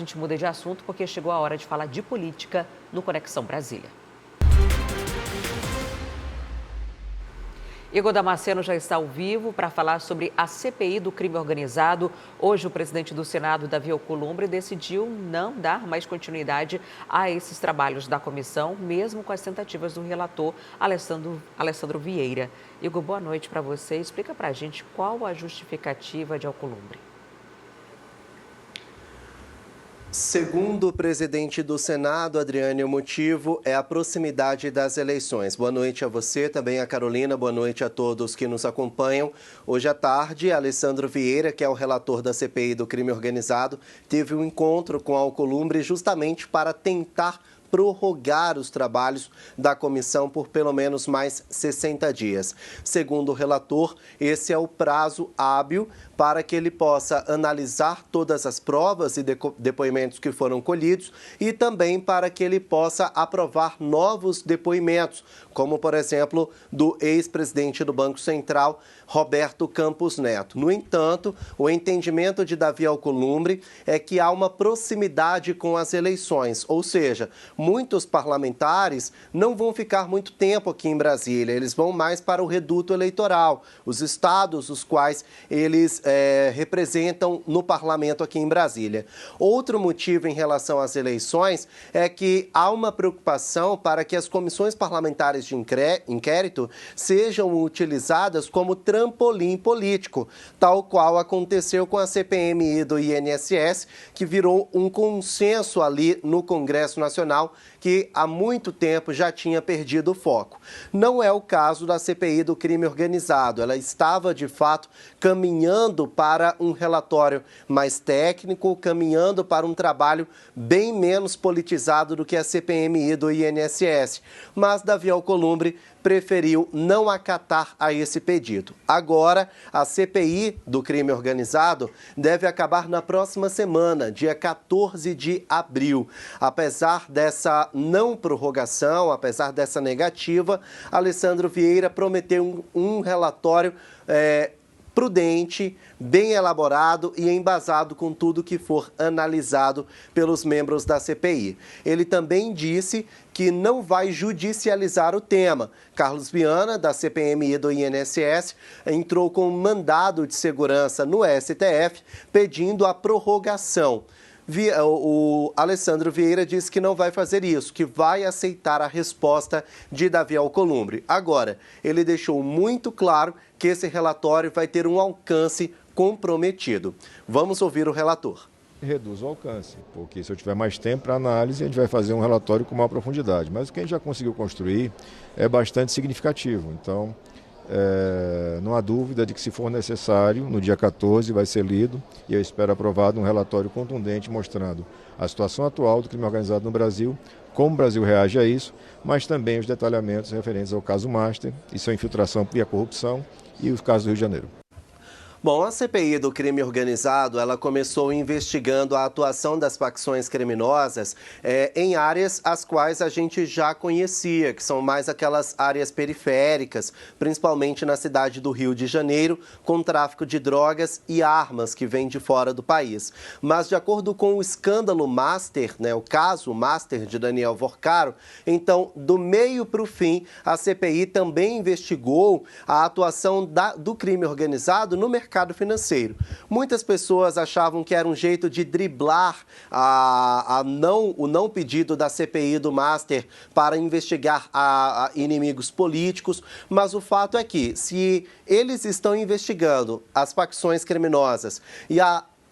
gente muda de assunto porque chegou a hora de falar de política no Conexão Brasília. Igor Damasceno já está ao vivo para falar sobre a CPI do crime organizado. Hoje, o presidente do Senado, Davi Alcolumbre, decidiu não dar mais continuidade a esses trabalhos da comissão, mesmo com as tentativas do relator Alessandro Vieira. Igor, boa noite para você. Explica para a gente qual a justificativa de Alcolumbre. Segundo o presidente do Senado, Adriane, o motivo é a proximidade das eleições. Boa noite a você, também a Carolina, boa noite a todos que nos acompanham. Hoje à tarde, Alessandro Vieira, que é o relator da CPI do crime organizado, teve um encontro com Alcolumbre justamente para tentar prorrogar os trabalhos da comissão por pelo menos mais 60 dias. Segundo o relator, esse é o prazo hábil para que ele possa analisar todas as provas e depoimentos que foram colhidos e também para que ele possa aprovar novos depoimentos, como, por exemplo, do ex-presidente do Banco Central, Roberto Campos Neto. No entanto, o entendimento de Davi Alcolumbre é que há uma proximidade com as eleições, ou seja, muitos parlamentares não vão ficar muito tempo aqui em Brasília, eles vão mais para o reduto eleitoral, os estados os quais eles representam no parlamento aqui em Brasília. Outro motivo em relação às eleições é que há uma preocupação para que as comissões parlamentares de inquérito sejam utilizadas como trampolim político, tal qual aconteceu com a CPMI do INSS, que virou um consenso ali no Congresso Nacional, que há muito tempo já tinha perdido o foco. Não é o caso da CPI do crime organizado. Ela estava, de fato, caminhando para um relatório mais técnico, caminhando para um trabalho bem menos politizado do que a CPMI do INSS. Mas Davi Alcolumbre preferiu não acatar a esse pedido. Agora, a CPI do crime organizado deve acabar na próxima semana, dia 14 de abril. Apesar dessa não prorrogação, apesar dessa negativa, Alessandro Vieira prometeu um relatório prudente, bem elaborado e embasado com tudo que for analisado pelos membros da CPI. Ele também disse que não vai judicializar o tema. Carlos Viana, da CPMI do INSS, entrou com um mandado de segurança no STF pedindo a prorrogação. O Alessandro Vieira disse que não vai fazer isso, que vai aceitar a resposta de Davi Alcolumbre. Agora, ele deixou muito claro que esse relatório vai ter um alcance comprometido. Vamos ouvir o relator. Reduz o alcance, porque se eu tiver mais tempo para análise, a gente vai fazer um relatório com maior profundidade. Mas o que a gente já conseguiu construir é bastante significativo. Então, não há dúvida de que, se for necessário, no dia 14 vai ser lido e eu espero aprovado um relatório contundente mostrando a situação atual do crime organizado no Brasil, como o Brasil reage a isso, mas também os detalhamentos referentes ao caso Master e sua infiltração via corrupção e os casos do Rio de Janeiro. Bom, a CPI do crime organizado, ela começou investigando a atuação das facções criminosas em áreas as quais a gente já conhecia, que são mais aquelas áreas periféricas, principalmente na cidade do Rio de Janeiro, com tráfico de drogas e armas que vêm de fora do país. Mas, de acordo com o escândalo Master, o caso Master de Daniel Vorcaro, então, do meio para o fim, a CPI também investigou a atuação do crime organizado no mercado financeiro. Muitas pessoas achavam que era um jeito de driblar o não pedido da CPI do Master para investigar inimigos políticos, mas o fato é que, se eles estão investigando as facções criminosas e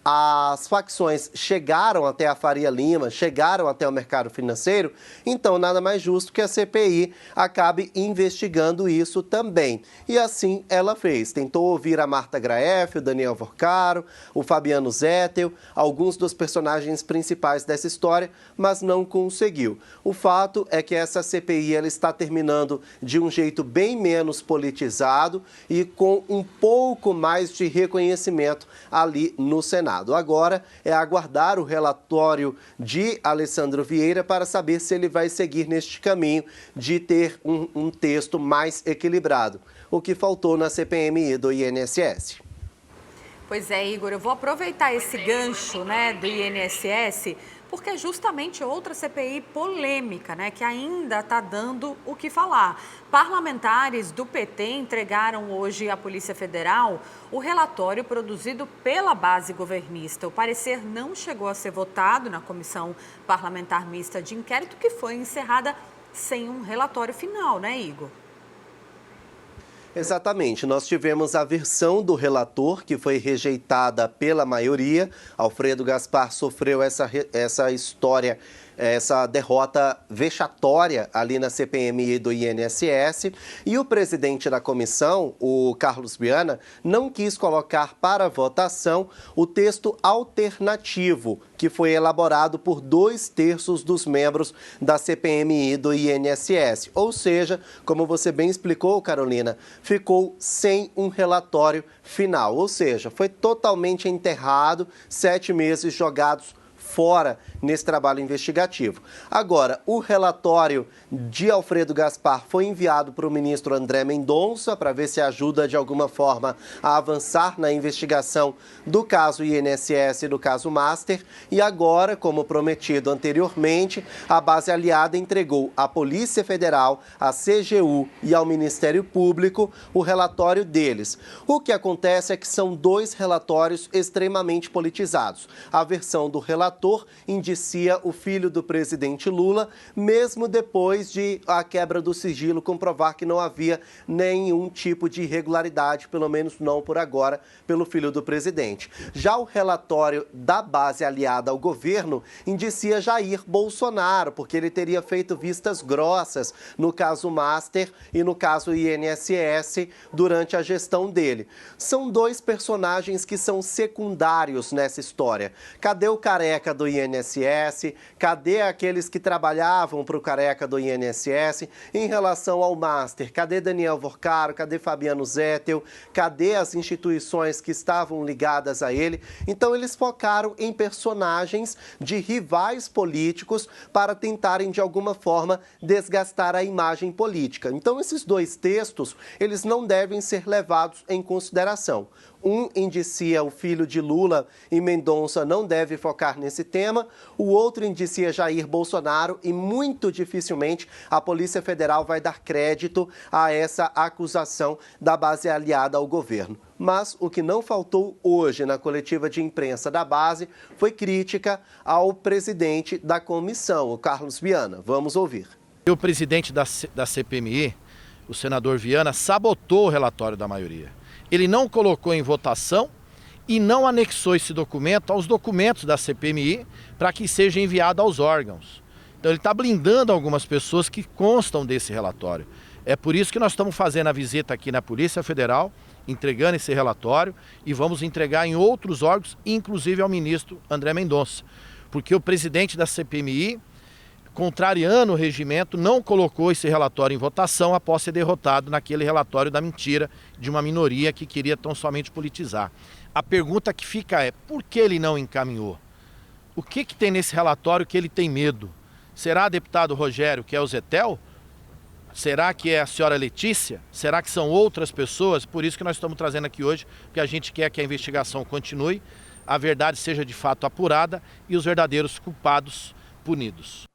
as facções chegaram até a Faria Lima, chegaram até o mercado financeiro, então nada mais justo que a CPI acabe investigando isso também. E assim ela fez. Tentou ouvir a Marta Graef, o Daniel Vorcaro, o Fabiano Zettel, alguns dos personagens principais dessa história, mas não conseguiu. O fato é que essa CPI ela está terminando de um jeito bem menos politizado e com um pouco mais de reconhecimento ali no Senado. Agora é aguardar o relatório de Alessandro Vieira para saber se ele vai seguir neste caminho de ter um texto mais equilibrado, o que faltou na CPMI do INSS. Pois é, Igor, eu vou aproveitar esse gancho, né, do INSS, porque é justamente outra CPI polêmica, né, que ainda está dando o que falar. Parlamentares do PT entregaram hoje à Polícia Federal o relatório produzido pela base governista. O parecer não chegou a ser votado na Comissão Parlamentar Mista de Inquérito, que foi encerrada sem um relatório final, né, Igor? Exatamente, nós tivemos a versão do relator que foi rejeitada pela maioria. Alfredo Gaspar sofreu essa história, essa derrota vexatória ali na CPMI do INSS, e o presidente da comissão, o Carlos Viana, não quis colocar para votação o texto alternativo que foi elaborado por 2/3 dos membros da CPMI do INSS. Ou seja, como você bem explicou, Carolina, ficou sem um relatório final. Ou seja, foi totalmente enterrado, 7 meses jogados fora nesse trabalho investigativo. Agora, o relatório de Alfredo Gaspar foi enviado para o ministro André Mendonça para ver se ajuda de alguma forma a avançar na investigação do caso INSS e do caso Master. E agora, como prometido anteriormente, a base aliada entregou à Polícia Federal, à CGU e ao Ministério Público o relatório deles. O que acontece é que são 2 relatórios extremamente politizados. A versão do relator indicia o filho do presidente Lula, mesmo depois de a quebra do sigilo comprovar que não havia nenhum tipo de irregularidade, pelo menos não por agora, pelo filho do presidente. Já o relatório da base aliada ao governo indicia Jair Bolsonaro, porque ele teria feito vistas grossas no caso Master e no caso INSS durante a gestão dele. São 2 personagens que são secundários nessa história. Cadê o Careca do INSS? Cadê aqueles que trabalhavam para o Careca do INSS? Em relação ao Master, cadê Daniel Vorcaro? Cadê Fabiano Zettel? Cadê as instituições que estavam ligadas a ele? Então, eles focaram em personagens de rivais políticos para tentarem, de alguma forma, desgastar a imagem política. Então, esses 2 textos, eles não devem ser levados em consideração. Um indicia o filho de Lula e Mendonça não deve focar nesse tema. O outro indicia Jair Bolsonaro e muito dificilmente a Polícia Federal vai dar crédito a essa acusação da base aliada ao governo. Mas o que não faltou hoje na coletiva de imprensa da base foi crítica ao presidente da comissão, o Carlos Viana. Vamos ouvir. O presidente da CPMI, o senador Viana, sabotou o relatório da maioria. Ele não colocou em votação e não anexou esse documento aos documentos da CPMI para que seja enviado aos órgãos. Então ele está blindando algumas pessoas que constam desse relatório. É por isso que nós estamos fazendo a visita aqui na Polícia Federal, entregando esse relatório e vamos entregar em outros órgãos, inclusive ao ministro André Mendonça. Porque o presidente da CPMI, contrariando o regimento, não colocou esse relatório em votação após ser derrotado naquele relatório da mentira de uma minoria que queria tão somente politizar. A pergunta que fica é, por que ele não encaminhou? O que tem nesse relatório que ele tem medo? Será deputado Rogério, que é o Zettel? Será que é a senhora Letícia? Será que são outras pessoas? Por isso que nós estamos trazendo aqui hoje, porque a gente quer que a investigação continue, a verdade seja de fato apurada e os verdadeiros culpados punidos.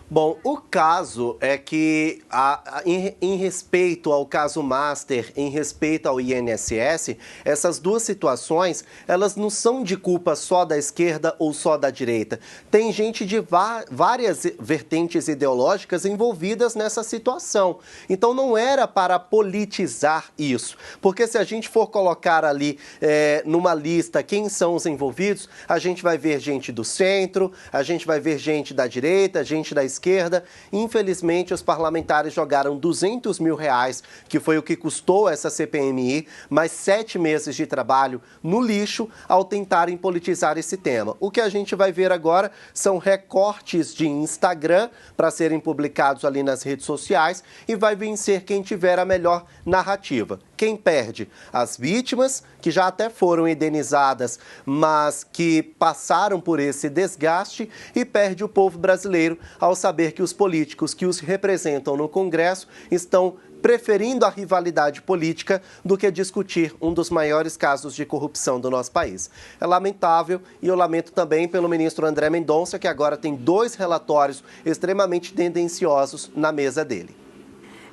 Bom, o caso é que, em respeito ao caso Master, em respeito ao INSS, essas 2 situações, elas não são de culpa só da esquerda ou só da direita. Tem gente de várias vertentes ideológicas envolvidas nessa situação. Então, não era para politizar isso. Porque se a gente for colocar ali numa lista quem são os envolvidos, a gente vai ver gente do centro, a gente vai ver gente da direita, gente da esquerda. Infelizmente, os parlamentares jogaram R$200 mil, que foi o que custou essa CPMI, mais 7 meses de trabalho no lixo ao tentarem politizar esse tema. O que a gente vai ver agora são recortes de Instagram para serem publicados ali nas redes sociais e vai vencer quem tiver a melhor narrativa. Quem perde? As vítimas, que já até foram indenizadas, mas que passaram por esse desgaste, e perde o povo brasileiro ao saber que os políticos que os representam no Congresso estão preferindo a rivalidade política do que discutir um dos maiores casos de corrupção do nosso país. É lamentável e eu lamento também pelo ministro André Mendonça, que agora tem 2 relatórios extremamente tendenciosos na mesa dele.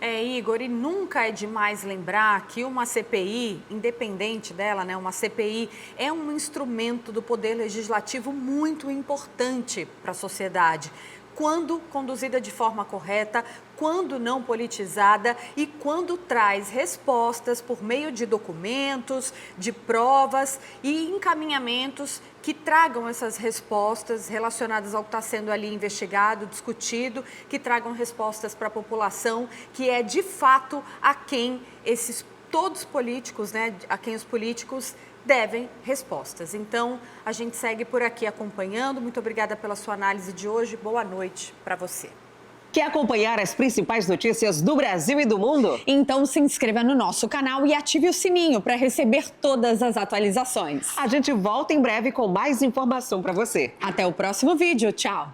Igor, e nunca é demais lembrar que uma CPI, independente dela, né, uma CPI é um instrumento do Poder Legislativo muito importante para a sociedade. Quando conduzida de forma correta, quando não politizada e quando traz respostas por meio de documentos, de provas e encaminhamentos que tragam essas respostas relacionadas ao que está sendo ali investigado, discutido, que tragam respostas para a população, que é de fato a quem todos políticos, né, a quem os políticos devem respostas. Então, a gente segue por aqui acompanhando. Muito obrigada pela sua análise de hoje. Boa noite para você. Quer acompanhar as principais notícias do Brasil e do mundo? Então se inscreva no nosso canal e ative o sininho para receber todas as atualizações. A gente volta em breve com mais informação para você. Até o próximo vídeo. Tchau!